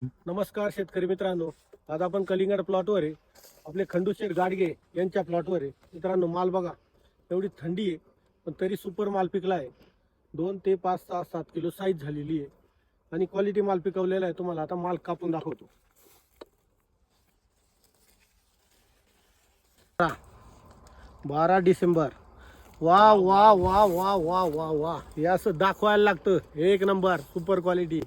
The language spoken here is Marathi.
नमस्कार शेतकरी मित्रांनो, आज आपण कलिंगड प्लॉटवर आहे. आपले खंडूशेठ गाडगे यांच्या प्लॉटवर आहे. मित्रांनो, माल बघा, एवढी थंडी आहे पण तरी सुपर माल पिकला आहे. 2 ते 5 6 7 किलो साईज झालेली आहे आणि क्वालिटी माल पिकवलेला आहे. तुम्हाला आता माल कापून दाखवतो. 12 डिसेंबर. वा वा वा वा वा वा वा, हे असं दाखवायला लागतं. एक नंबर सुपर क्वालिटी.